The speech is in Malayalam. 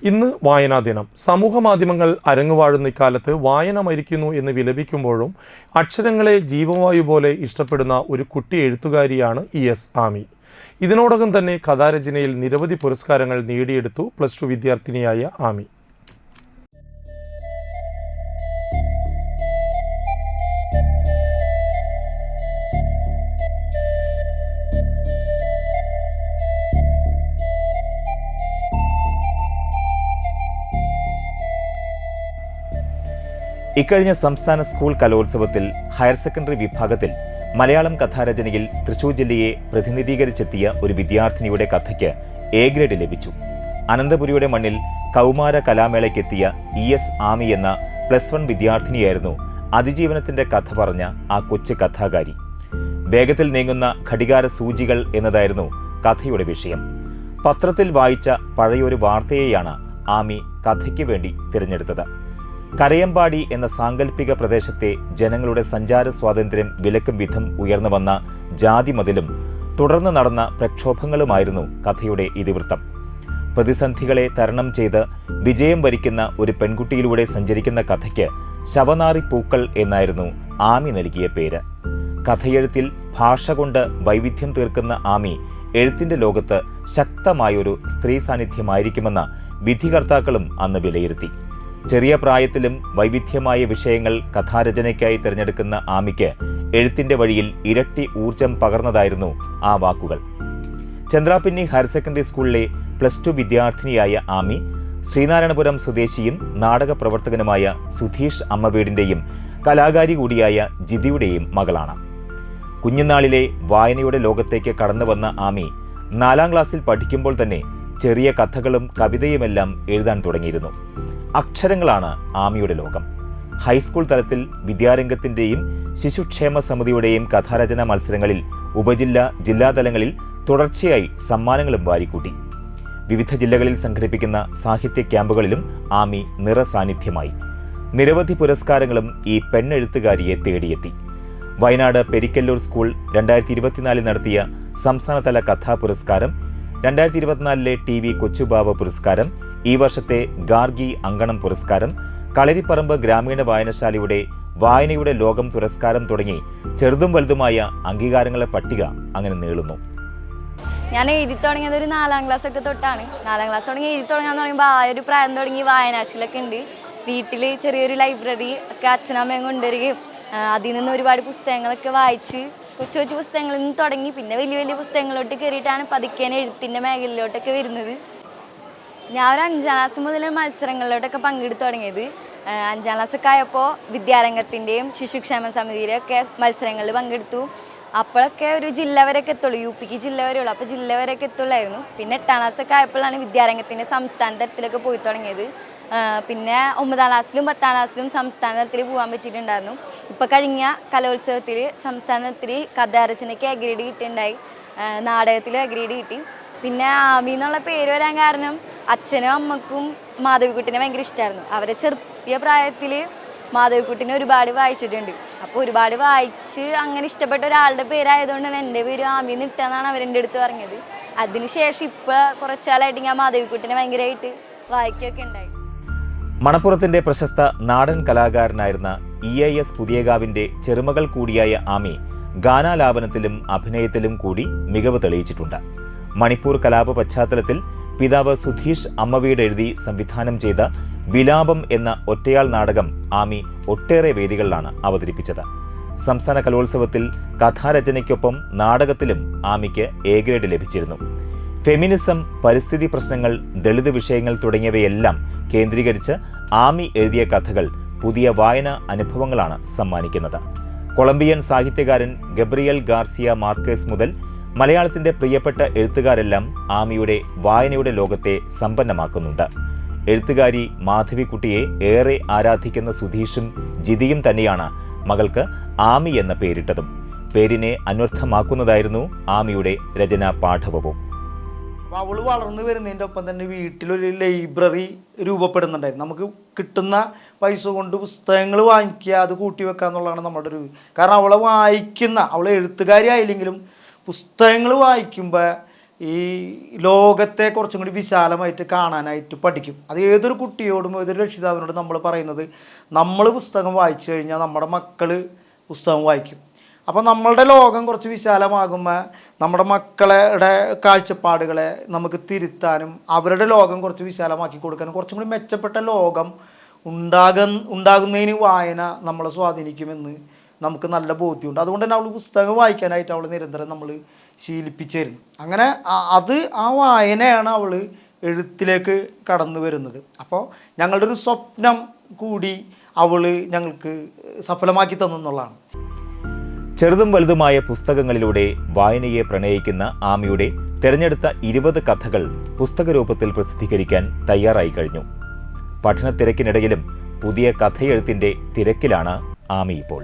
ഇന്ന് വായനാ ദിനം. സമൂഹ മാധ്യമങ്ങൾ അരങ്ങുവാഴുന്ന ഇക്കാലത്ത് വായന മരിക്കുന്നു എന്ന് വിലപിക്കുമ്പോഴും അക്ഷരങ്ങളെ ജീവവായു പോലെ ഇഷ്ടപ്പെടുന്ന ഒരു കുട്ടി എഴുത്തുകാരിയാണ് ES ആമി. ഇതിനോടകം തന്നെ കഥാരചനയിൽ നിരവധി പുരസ്കാരങ്ങൾ നേടിയെടുത്തു +2 വിദ്യാർത്ഥിനിയായ ആമി. ഇക്കഴിഞ്ഞ സംസ്ഥാന സ്കൂൾ കലോത്സവത്തിൽ ഹയർ സെക്കൻഡറി വിഭാഗത്തിൽ മലയാളം കഥാരചനയിൽ തൃശൂർ ജില്ലയെ പ്രതിനിധീകരിച്ചെത്തിയ ഒരു വിദ്യാർത്ഥിനിയുടെ കഥയ്ക്ക് A ഗ്രേഡ് ലഭിച്ചു. അനന്തപുരിയുടെ മണ്ണിൽ കൗമാര കലാമേളയ്ക്കെത്തിയ ES ആമി എന്ന +1 വിദ്യാർത്ഥിനിയായിരുന്നു അതിജീവനത്തിന്റെ കഥ പറഞ്ഞ ആ കൊച്ചു കഥാകാരി. വേഗത്തിൽ നീങ്ങുന്ന ഘടികാര സൂചികൾ എന്നതായിരുന്നു കഥയുടെ വിഷയം. പത്രത്തിൽ വായിച്ച പഴയൊരു വാർത്തയെയാണ് ആമി കഥയ്ക്ക് വേണ്ടി തിരഞ്ഞെടുത്തത്. കരയമ്പാടി എന്ന സാങ്കല്പിക പ്രദേശത്തെ ജനങ്ങളുടെ സഞ്ചാര സ്വാതന്ത്ര്യം വിലക്കും വിധം ഉയർന്നു വന്ന ജാതിമതിലും തുടർന്ന് നടന്ന പ്രക്ഷോഭങ്ങളുമായിരുന്നു കഥയുടെ ഇതിവൃത്തം. പ്രതിസന്ധികളെ തരണം ചെയ്ത് വിജയം വരിക്കുന്ന ഒരു പെൺകുട്ടിയിലൂടെ സഞ്ചരിക്കുന്ന കഥയ്ക്ക് ശവനാറി പൂക്കൾ എന്നായിരുന്നു ആമി നൽകിയ പേര്. കഥയെഴുത്തിൽ ഭാഷ കൊണ്ട് വൈവിധ്യം തീർക്കുന്ന ആമി എഴുത്തിന്റെ ലോകത്ത് ശക്തമായൊരു സ്ത്രീ സാന്നിധ്യമായിരിക്കുമെന്ന് വിധികർത്താക്കളും അന്ന് വിലയിരുത്തി. ചെറിയ പ്രായത്തിലും വൈവിധ്യമായ വിഷയങ്ങൾ കഥാരചനയ്ക്കായി തിരഞ്ഞെടുക്കുന്ന ആമിക്ക് എഴുത്തിന്റെ വഴിയിൽ ഇരട്ടി ഊർജം പകർന്നതായിരുന്നു ആ വാക്കുകൾ. ചന്ദ്രാപിന്നി ഹയർ സെക്കൻഡറി സ്കൂളിലെ +2 വിദ്യാർത്ഥിനിയായ ആമി ശ്രീനാരായണപുരം സ്വദേശിയും നാടക പ്രവർത്തകനുമായ സുധീഷ് അമ്മവീടിന്റെയും കലാകാരി കൂടിയായ ജിതിയുടെയും മകളാണ്. കുഞ്ഞുനാളിലെ വായനയുടെ ലോകത്തേക്ക് കടന്നുവന്ന ആമി 4ാം ക്ലാസ്സിൽ പഠിക്കുമ്പോൾ തന്നെ ചെറിയ കഥകളും കവിതയുമെല്ലാം എഴുതാൻ തുടങ്ങിയിരുന്നു. അക്ഷരങ്ങളാണ് ആമിയുടെ ലോകം. ഹൈസ്കൂൾ തലത്തിൽ വിദ്യാരംഗത്തിന്റെയും ശിശുക്ഷേമ സമിതിയുടെയും കഥാരചന മത്സരങ്ങളിൽ ഉപജില്ലാ ജില്ലാതലങ്ങളിൽ തുടർച്ചയായി സമ്മാനങ്ങളും വാരിക്കൂട്ടി. വിവിധ ജില്ലകളിൽ സംഘടിപ്പിക്കുന്ന സാഹിത്യ ക്യാമ്പുകളിലും ആമി നിറസാന്നിധ്യമായി. നിരവധി പുരസ്കാരങ്ങളും ഈ പെണ്ണെഴുത്തുകാരിയെ തേടിയെത്തി. വയനാട് പെരിക്കല്ലൂർ സ്കൂൾ 2024 നടത്തിയ സംസ്ഥാനതല കഥാ പുരസ്കാരം, 2024 TV കൊച്ചുബാവ പുരസ്കാരം, ഈ വർഷത്തെ ഗാർഗി അങ്കണം പുരസ്കാരം, കളരിപ്പറമ്പ് ഗ്രാമീണ വായനശാലയുടെ വായനയുടെ ലോകം പുരസ്കാരം തുടങ്ങി ചെറുതും വലുതുമായ അംഗീകാരങ്ങളെ പട്ടിക അങ്ങനെ നീളുന്നു. ഞാൻ എഴുതി തുടങ്ങിയത് ഒരു 4ാം ക്ലാസ് ഒക്കെ തൊട്ടാണ്. 4ാം ക്ലാസ് തുടങ്ങി എഴുതി തുടങ്ങാന്ന് പറയുമ്പോൾ ആ ഒരു പ്രായം തുടങ്ങി വായനാശീലമൊക്കെ ഉണ്ട്. വീട്ടിൽ ചെറിയൊരു ലൈബ്രറി ഒക്കെ അച്ഛനമ്മയും കൊണ്ടുവരികയും അതിൽ നിന്ന് ഒരുപാട് പുസ്തകങ്ങളൊക്കെ വായിച്ച് കൊച്ചു കൊച്ചു പുസ്തകങ്ങളിൽ നിന്ന് തുടങ്ങി പിന്നെ വലിയ വലിയ പുസ്തകങ്ങളിലോട്ട് കയറിയിട്ടാണ് പതുക്കെ എഴുത്തിൻ്റെ മേഖലയിലോട്ടൊക്കെ വരുന്നത്. ഞാൻ ഒരു 5ാം ക്ലാസ് മുതൽ മത്സരങ്ങളിലോട്ടൊക്കെ പങ്കെടുത്ത് തുടങ്ങിയത്. 5ാം ക്ലാസ്സൊക്കെ ആയപ്പോൾ വിദ്യാരംഗത്തിൻ്റെയും ശിശുക്ഷേമ സമിതിയിലൊക്കെ മത്സരങ്ങളിൽ പങ്കെടുത്തു. അപ്പോഴൊക്കെ ഒരു ജില്ല വരെയൊക്കെ എത്തുള്ളൂ, UP ജില്ല വരെ ഉള്ളൂ. അപ്പോൾ ജില്ല വരെയൊക്കെ എത്തുള്ളായിരുന്നു. പിന്നെ 8ാം ക്ലാസ്സൊക്കെ ആയപ്പോഴാണ് വിദ്യാരംഗത്തിൻ്റെ സംസ്ഥാന തലത്തിലൊക്കെ പോയി തുടങ്ങിയത്. പിന്നെ 9ാം ക്ലാസ്സിലും 10ാം ക്ലാസ്സിലും സംസ്ഥാന തലത്തിൽ പോകാൻ പറ്റിയിട്ടുണ്ടായിരുന്നു. ഇപ്പോൾ കഴിഞ്ഞ കലോത്സവത്തിൽ സംസ്ഥാന തലത്തിൽ കഥാരചനയ്ക്ക് A ഗ്രേഡ് കിട്ടിയിട്ടുണ്ടായി, നാടകത്തിൽ A ഗ്രേഡ് കിട്ടി. പിന്നെ ആമി എന്നുള്ള പേര് വരാൻ കാരണം അച്ഛനും അമ്മക്കും മാധവിക്കുട്ടിനെ ഭയങ്കര ഇഷ്ടമായിരുന്നു. അവരെ ചെറിയ പ്രായത്തിൽ മാധവിക്കുട്ടിനെ ഒരുപാട് വായിച്ചിട്ടുണ്ട്. അപ്പോൾ ഒരുപാട് വായിച്ച് അങ്ങനെ ഇഷ്ടപ്പെട്ട ഒരാളുടെ പേരായതുകൊണ്ടാണ് എൻ്റെ പേര് ആമിന്ന് ഇട്ടെന്നാണ് അവരെൻ്റെ അടുത്ത് പറഞ്ഞത്. അതിനുശേഷം ഇപ്പോൾ കുറച്ചാലായിട്ട് ഞാൻ മാധവിക്കുട്ടിനെ ഭയങ്കരമായിട്ട് വായിക്കുകയൊക്കെ ഉണ്ടായി. മണപ്പുറത്തിന്റെ പ്രശസ്ത നാടൻ കലാകാരനായിരുന്ന EIS പുതിയകാവിന്റെ ചെറുമകൾ കൂടിയായ ആമി ഗാനാലാപനത്തിലും അഭിനയത്തിലും കൂടി മികവ് തെളിയിച്ചിട്ടുണ്ട്. മണിപ്പൂർ കലാപ പശ്ചാത്തലത്തിൽ പിതാവ് സുധീഷ് അമ്മവീട് എഴുതി സംവിധാനം ചെയ്ത വിലാപം എന്ന ഒറ്റയാൾ നാടകം ആമി ഒട്ടേറെ വേദികളിലാണ് അവതരിപ്പിച്ചത്. സംസ്ഥാന കലോത്സവത്തിൽ കഥാരചനയ്ക്കൊപ്പം നാടകത്തിലും ആമിക്ക് A ഗ്രേഡ് ലഭിച്ചിരുന്നു. ഫെമിനിസം, പരിസ്ഥിതി പ്രശ്നങ്ങൾ, ദളിത് വിഷയങ്ങൾ തുടങ്ങിയവയെല്ലാം കേന്ദ്രീകരിച്ച് ആമി എഴുതിയ കഥകൾ പുതിയ വായന അനുഭവങ്ങളാണ് സമ്മാനിക്കുന്നത്. കൊളംബിയൻ സാഹിത്യകാരൻ ഗബ്രിയൽ ഗാർസിയ മാർക്കേസ് മുതൽ മലയാളത്തിന്റെ പ്രിയപ്പെട്ട എഴുത്തുകാരെല്ലാം ആമിയുടെ വായനയുടെ ലോകത്തെ സമ്പന്നമാക്കുന്നുണ്ട്. എഴുത്തുകാരി മാധവിക്കുട്ടിയെ ഏറെ ആരാധിക്കുന്ന സുധീഷും ജിതിയും തന്നെയാണ് മകൾക്ക് ആമി എന്ന പേരിട്ടതും. പേരിനെ അന്വർത്ഥമാക്കുന്നതായിരുന്നു ആമിയുടെ രചനാ പാഠവും. അപ്പോൾ അവൾ വളർന്നു വരുന്നതിൻ്റെ ഒപ്പം തന്നെ വീട്ടിലൊരു ലൈബ്രറി രൂപപ്പെടുന്നുണ്ടായിരുന്നു. നമുക്ക് കിട്ടുന്ന പൈസ കൊണ്ട് പുസ്തകങ്ങൾ വാങ്ങിക്കുക, അത് കൂട്ടി വെക്കുക എന്നുള്ളതാണ് നമ്മുടെ ഒരു. കാരണം അവളെ എഴുത്തുകാരി ആയില്ലെങ്കിലും പുസ്തകങ്ങൾ വായിക്കുമ്പോൾ ഈ ലോകത്തെ കുറച്ചും കൂടി വിശാലമായിട്ട് കാണാനായിട്ട് പഠിക്കും. അത് ഏതൊരു കുട്ടിയോടും ഏതൊരു രക്ഷിതാവിനോടും നമ്മൾ പറയുന്നത്, നമ്മൾ പുസ്തകം വായിച്ചു കഴിഞ്ഞാൽ നമ്മുടെ മക്കൾ പുസ്തകം വായിക്കും. അപ്പോൾ നമ്മളുടെ ലോകം കുറച്ച് വിശാലമാകുമ്പോൾ നമ്മുടെ മക്കളുടെ കാഴ്ചപ്പാടുകളെ നമുക്ക് തിരുത്താനും അവരുടെ ലോകം കുറച്ച് വിശാലമാക്കി കൊടുക്കാനും കുറച്ചും കൂടി മെച്ചപ്പെട്ട ലോകം ഉണ്ടാകുന്നതിന് വായന നമ്മളെ സ്വാധീനിക്കുമെന്ന് നമുക്ക് നല്ല ബോധ്യമുണ്ട്. അതുകൊണ്ട് തന്നെ അവൾ പുസ്തകം വായിക്കാനായിട്ട് അവൾ നിരന്തരം നമ്മൾ ശീലിപ്പിച്ചിരുന്നു. അങ്ങനെ ആ വായനയാണ് അവൾ എഴുത്തിലേക്ക് കടന്നു വരുന്നത്. അപ്പോൾ ഞങ്ങളുടെ ഒരു സ്വപ്നം കൂടി അവൾ ഞങ്ങൾക്ക് സഫലമാക്കി തന്നെന്നുള്ളതാണ്. ചെറുതും വലുതുമായ പുസ്തകങ്ങളിലൂടെ വായനയെ പ്രണയിക്കുന്ന ആമിയുടെ തിരഞ്ഞെടുത്ത 20 കഥകൾ പുസ്തകരൂപത്തിൽ പ്രസിദ്ധീകരിക്കാൻ തയ്യാറായി കഴിഞ്ഞു. പഠനത്തിരക്കിനിടയിലും പുതിയ കഥയെഴുത്തിൻ്റെ തിരക്കിലാണ് ആമി ഇപ്പോൾ.